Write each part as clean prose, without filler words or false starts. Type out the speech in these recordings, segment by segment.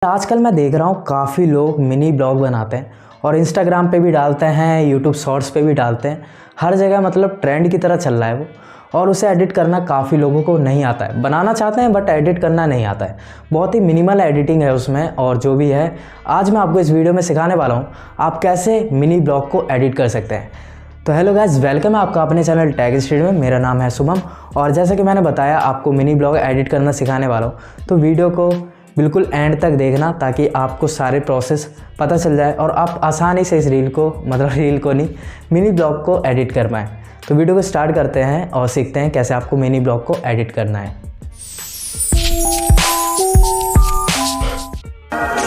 आजकल मैं देख रहा हूँ काफ़ी लोग मिनी ब्लॉग बनाते हैं और इंस्टाग्राम पे भी डालते हैं, यूट्यूब शॉर्ट्स पे भी डालते हैं। हर जगह मतलब ट्रेंड की तरह चल रहा है वो। और उसे एडिट करना काफ़ी लोगों को नहीं आता है, बनाना चाहते हैं बट एडिट करना नहीं आता है। बहुत ही मिनिमल एडिटिंग है उसमें। और जो भी है आज मैं आपको इस वीडियो में सिखाने वाला हूँ आप कैसे मिनी ब्लॉग को एडिट कर सकते हैं। तो हेलो गाइस, वेलकम है आपका अपने चैनल टेक स्टूडियो में। मेरा नाम है शुभम और जैसे कि मैंने बताया आपको मिनी ब्लॉग एडिट करना सिखाने वाला हूँ। तो वीडियो को बिल्कुल एंड तक देखना ताकि आपको सारे प्रोसेस पता चल जाए और आप आसानी से इस रील को नहीं, मिनी ब्लॉग को एडिट कर पाएँ। तो वीडियो को स्टार्ट करते हैं और सीखते हैं कैसे आपको मिनी ब्लॉग को एडिट करना है।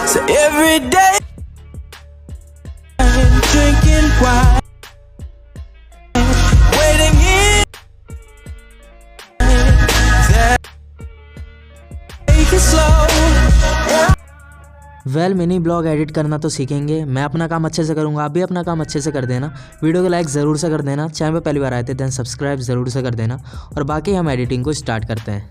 So every day I'm drinking wine, waiting in that take it slow. Mini blog edit करना तो सीखेंगे। मैं अपना काम अच्छे से करूंगा, आप भी अपना काम अच्छे से कर देना। वीडियो को लाइक ज़रूर से कर देना, चैनल पे पहली बार आए थे देन सब्सक्राइब ज़रूर से कर देना। और बाकी हम एडिटिंग को स्टार्ट करते हैं।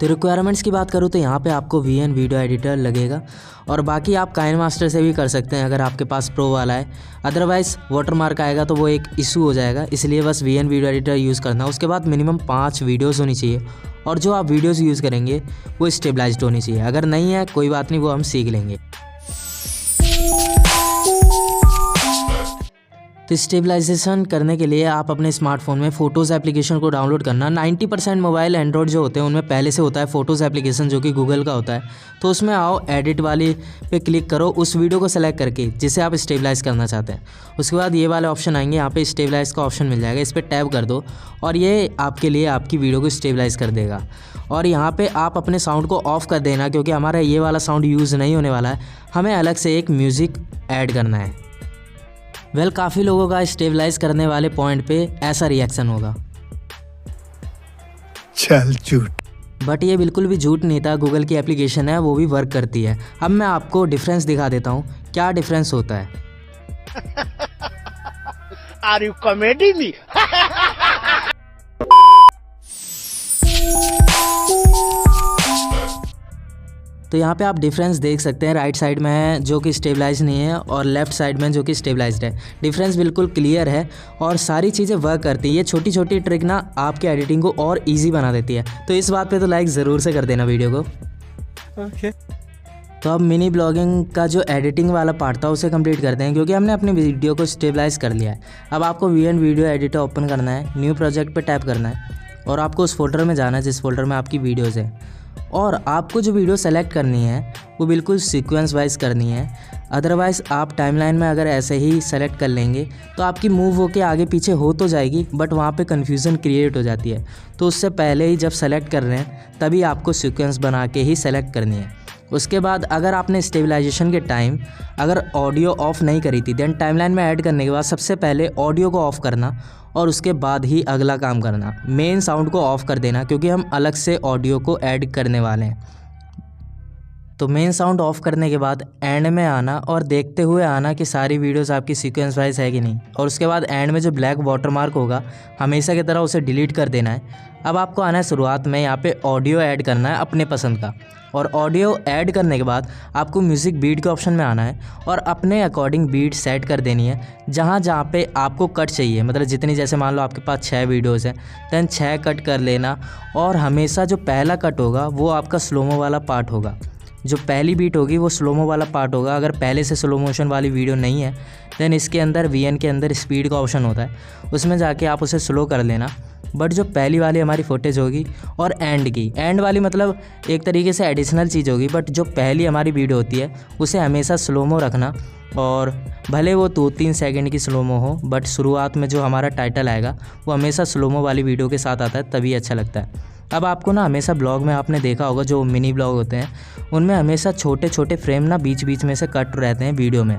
तो रिक्वायरमेंट्स की बात करूँ तो यहाँ पे आपको वीएन वीडियो एडिटर लगेगा और बाकी आप काइनमास्टर से भी कर सकते हैं अगर आपके पास प्रो वाला है। अदरवाइज़ वाटरमार्क आएगा तो वो एक इशू हो जाएगा, इसलिए बस वीएन वीडियो एडिटर यूज़ करना। उसके बाद मिनिमम 5 वीडियोज़ होनी चाहिए और जो आप वीडियोज़ यूज़ करेंगे वो स्टेबलाइज्ड होनी चाहिए। अगर नहीं है कोई बात नहीं, वो हम सीख लेंगे। तो स्टेबलाइजेशन करने के लिए आप अपने स्मार्टफोन में फ़ोटोज़ एप्लीकेशन को डाउनलोड करना। 90% मोबाइल एंड्रॉयड जो होते हैं उनमें पहले से होता है फ़ोटोज़ एप्लीकेशन जो कि गूगल का होता है। तो उसमें आओ, एडिट वाली पे क्लिक करो, उस वीडियो को सेलेक्ट करके जिसे आप स्टेबलाइज करना चाहते हैं। उसके बाद ये वाले ऑप्शन आएंगे, यहाँ पे स्टेबलाइज का ऑप्शन मिल जाएगा, इस पर टैप कर दो और ये आपके लिए आपकी वीडियो को स्टेबलाइज कर देगा। और यहाँ पे आप अपने साउंड को ऑफ़ कर देना क्योंकि हमारा ये वाला साउंड यूज़ नहीं होने वाला है, हमें अलग से एक म्यूज़िक ऐड करना है। काफ़ी लोगों का स्टेबलाइज करने वाले पॉइंट पे ऐसा रिएक्शन होगा, चल झूठ। बट ये बिल्कुल भी झूठ नहीं था। गूगल की एप्लीकेशन है, वो भी वर्क करती है। अब मैं आपको डिफरेंस दिखा देता हूँ क्या डिफरेंस होता है। Are you comedy me? तो यहाँ पे आप डिफरेंस देख सकते हैं, राइट साइड में है जो कि स्टेबलाइज नहीं है और लेफ़्ट साइड में जो कि स्टेबलाइज्ड है। डिफरेंस बिल्कुल क्लियर है और सारी चीज़ें वर्क करती है। ये छोटी छोटी ट्रिक ना आपके एडिटिंग को और इजी बना देती है। तो इस बात पे तो लाइक ज़रूर से कर देना वीडियो को। Okay. तो अब मिनी ब्लॉगिंग का जो एडिटिंग वाला पार्ट था उसे कंप्लीट करते हैं क्योंकि हमने अपनी वीडियो को स्टेबलाइज कर लिया है। अब आपको वीएन वीडियो एडिटर ओपन करना है, न्यू प्रोजेक्ट पे टैप करना है और आपको उस फोल्डर में जाना है जिस फोल्डर में आपकी वीडियोज़ है। और आपको जो वीडियो सेलेक्ट करनी है वो बिल्कुल सीक्वेंस वाइज करनी है। अदरवाइज़ आप टाइमलाइन में अगर ऐसे ही सेलेक्ट कर लेंगे तो आपकी मूव होके आगे पीछे हो तो जाएगी बट वहाँ पे कन्फ्यूज़न क्रिएट हो जाती है। तो उससे पहले ही जब सेलेक्ट कर रहे हैं तभी आपको सीक्वेंस बना के ही सेलेक्ट करनी है। उसके बाद अगर आपने स्टेबलाइजेशन के टाइम अगर ऑडियो ऑफ़ नहीं करी थी देन टाइमलाइन में ऐड करने के बाद सबसे पहले ऑडियो को ऑफ़ करना और उसके बाद ही अगला काम करना। मेन साउंड को ऑफ़ कर देना क्योंकि हम अलग से ऑडियो को ऐड करने वाले हैं। तो मेन साउंड ऑफ़ करने के बाद एंड में आना और देखते हुए आना कि सारी वीडियोस आपकी सीक्वेंस वाइज है कि नहीं। और उसके बाद एंड में जो ब्लैक वाटरमार्क होगा हमेशा की तरह उसे डिलीट कर देना है। अब आपको आना है शुरुआत में, यहाँ पे ऑडियो ऐड करना है अपने पसंद का। और ऑडियो ऐड करने के बाद आपको म्यूज़िक बीट के ऑप्शन में आना है और अपने अकॉर्डिंग बीट सेट कर देनी है। जहाँ जहाँ पे आपको कट चाहिए, मतलब जितनी, जैसे मान लो आपके पास 6 वीडियोज़ हैं देन 6 कट कर लेना। और हमेशा जो पहला कट होगा वो आपका स्लोमो वाला पार्ट होगा, जो पहली बीट होगी वो स्लोमो वाला पार्ट होगा। अगर पहले से स्लो मोशन वाली वीडियो नहीं है देन इसके अंदर वीएन के अंदर स्पीड का ऑप्शन होता है, उसमें जाके आप उसे स्लो कर लेना। बट जो पहली वाली हमारी फुटेज होगी और एंड वाली मतलब एक तरीके से एडिशनल चीज़ होगी, बट जो पहली हमारी वीडियो होती है उसे हमेशा स्लोमो रखना। और भले वो 2-3 सेकंड की स्लोमो हो बट शुरुआत में जो हमारा टाइटल आएगा वो हमेशा स्लोमो वाली वीडियो के साथ आता है, तभी अच्छा लगता है। अब आपको ना हमेशा ब्लॉग में आपने देखा होगा जो मिनी ब्लॉग होते हैं उनमें हमेशा छोटे छोटे फ्रेम ना बीच बीच में से कट रहते हैं वीडियो में।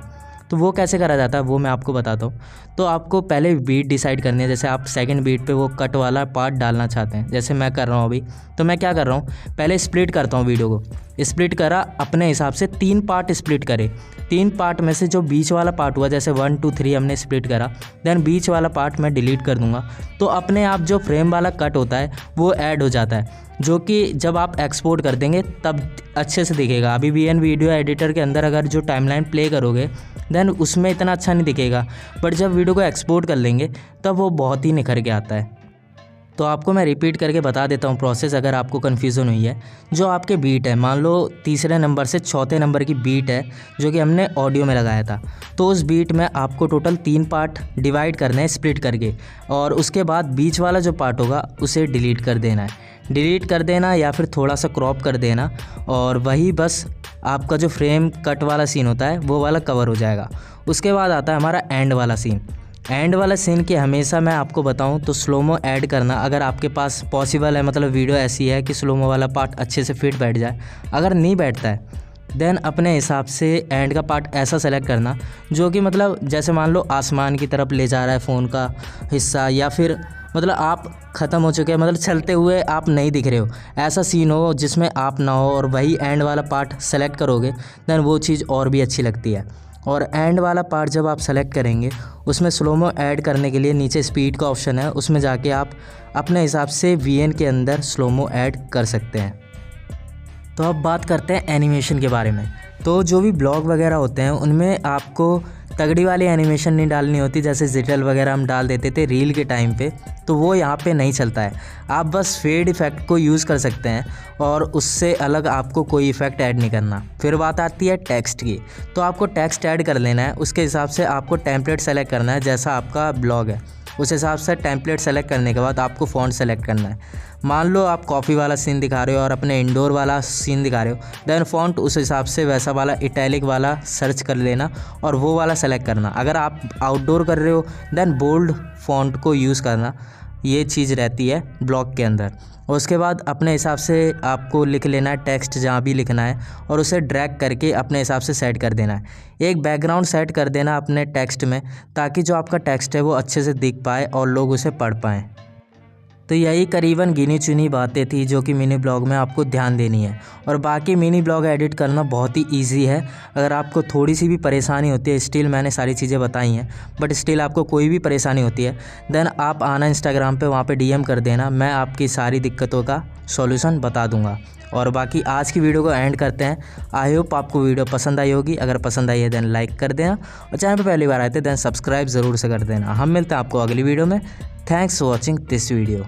तो वो कैसे करा जाता है वो मैं आपको बताता हूँ। तो आपको पहले बीट डिसाइड करनी है। जैसे आप सेकंड बीट पे वो कट वाला पार्ट डालना चाहते हैं, जैसे मैं कर रहा हूँ अभी, तो मैं क्या कर रहा हूँ, पहले स्प्लिट करता हूँ वीडियो को। स्प्लिट करा, अपने हिसाब से 3 पार्ट स्प्लिट करे। 3 पार्ट में से जो बीच वाला पार्ट हुआ, जैसे 1 2 3 हमने स्प्लिट करा, देन बीच वाला पार्ट मैं डिलीट कर दूंगा। तो अपने आप जो फ्रेम वाला कट होता है वो ऐड हो जाता है, जो कि जब आप एक्सपोर्ट कर देंगे तब अच्छे से दिखेगा। अभी VN वीडियो एडिटर के अंदर अगर जो टाइमलाइन प्ले करोगे देन उसमें इतना अच्छा नहीं दिखेगा, बट जब वीडियो को एक्सपोर्ट कर लेंगे तब वो बहुत ही निखर के आता है। तो आपको मैं रिपीट करके बता देता हूँ प्रोसेस, अगर आपको कन्फ्यूज़न हुई है। जो आपके बीट है, मान लो तीसरे नंबर से चौथे नंबर की बीट है जो कि हमने ऑडियो में लगाया था, तो उस बीट में आपको टोटल 3 पार्ट डिवाइड करने हैं स्प्लिट करके, और उसके बाद बीच वाला जो पार्ट होगा उसे डिलीट कर देना है। डिलीट कर देना या फिर थोड़ा सा क्रॉप कर देना, और वही बस आपका जो फ्रेम कट वाला सीन होता है वो वाला कवर हो जाएगा। उसके बाद आता है हमारा एंड वाला सीन। एंड वाला सीन की हमेशा मैं आपको बताऊं तो स्लोमो ऐड करना, अगर आपके पास पॉसिबल है, मतलब वीडियो ऐसी है कि स्लोमो वाला पार्ट अच्छे से फिट बैठ जाए। अगर नहीं बैठता है देन अपने हिसाब से एंड का पार्ट ऐसा सेलेक्ट करना जो कि मतलब जैसे मान लो आसमान की तरफ ले जा रहा है फ़ोन का हिस्सा, या फिर मतलब आप ख़त्म हो चुके हैं, मतलब चलते हुए आप नहीं दिख रहे हो, ऐसा सीन हो जिसमें आप ना हो, और वही एंड वाला पार्ट सेलेक्ट करोगे देन वो चीज़ और भी अच्छी लगती है। और एंड वाला पार्ट जब आप सेलेक्ट करेंगे उसमें स्लोमो ऐड करने के लिए नीचे स्पीड का ऑप्शन है, उसमें जाके आप अपने हिसाब से VN के अंदर स्लोमो ऐड कर सकते हैं। तो अब बात करते हैं एनिमेशन के बारे में। तो जो भी ब्लॉग वगैरह होते हैं उनमें आपको तगड़ी वाली एनिमेशन नहीं डालनी होती, जैसे जिटल वगैरह हम डाल देते थे रील के टाइम पे, तो वो यहाँ पे नहीं चलता है। आप बस फेड इफ़ेक्ट को यूज़ कर सकते हैं और उससे अलग आपको कोई इफ़ेक्ट ऐड नहीं करना। फिर बात आती है टेक्स्ट की, तो आपको टेक्स्ट ऐड कर लेना है। उसके हिसाब से आपको टेम्पलेट सेलेक्ट करना है, जैसा आपका ब्लॉग है उस हिसाब से टेम्पलेट सेलेक्ट करने के बाद आपको फ़ॉन्ट सेलेक्ट करना है। मान लो आप कॉफ़ी वाला सीन दिखा रहे हो और अपने इंडोर वाला सीन दिखा रहे हो, देन फ़ॉन्ट उस हिसाब से वैसा वाला इटैलिक वाला सर्च कर लेना और वो वाला सेलेक्ट करना। अगर आप आउटडोर कर रहे हो देन बोल्ड फ़ॉन्ट को यूज़ करना, ये चीज़ रहती है ब्लॉग के अंदर। और उसके बाद अपने हिसाब से आपको लिख लेना है टेक्स्ट जहाँ भी लिखना है, और उसे ड्रैग करके अपने हिसाब से सेट कर देना है। एक बैकग्राउंड सेट कर देना अपने टेक्स्ट में, ताकि जो आपका टेक्स्ट है वो अच्छे से दिख पाए और लोग उसे पढ़ पाएँ। तो यही करीबन गिनी चुनी बातें थी जो कि मिनी ब्लॉग में आपको ध्यान देनी है। और बाकी मिनी ब्लॉग एडिट करना बहुत ही इजी है। अगर आपको थोड़ी सी भी परेशानी होती है, स्टिल मैंने सारी चीज़ें बताई हैं, बट स्टिल आपको कोई भी परेशानी होती है देन आप आना इंस्टाग्राम पे, वहाँ पे DM कर देना, मैं आपकी सारी दिक्कतों का सॉल्यूशन बता दूँगा। और बाकी आज की वीडियो को एंड करते हैं। आई होप आपको वीडियो पसंद आई होगी। अगर पसंद आई है देन लाइक कर देना, और चैनल पर पहली बार आए थे देन सब्सक्राइब ज़रूर से कर देना। हम मिलते हैं आपको अगली वीडियो में। Thanks for watching this video.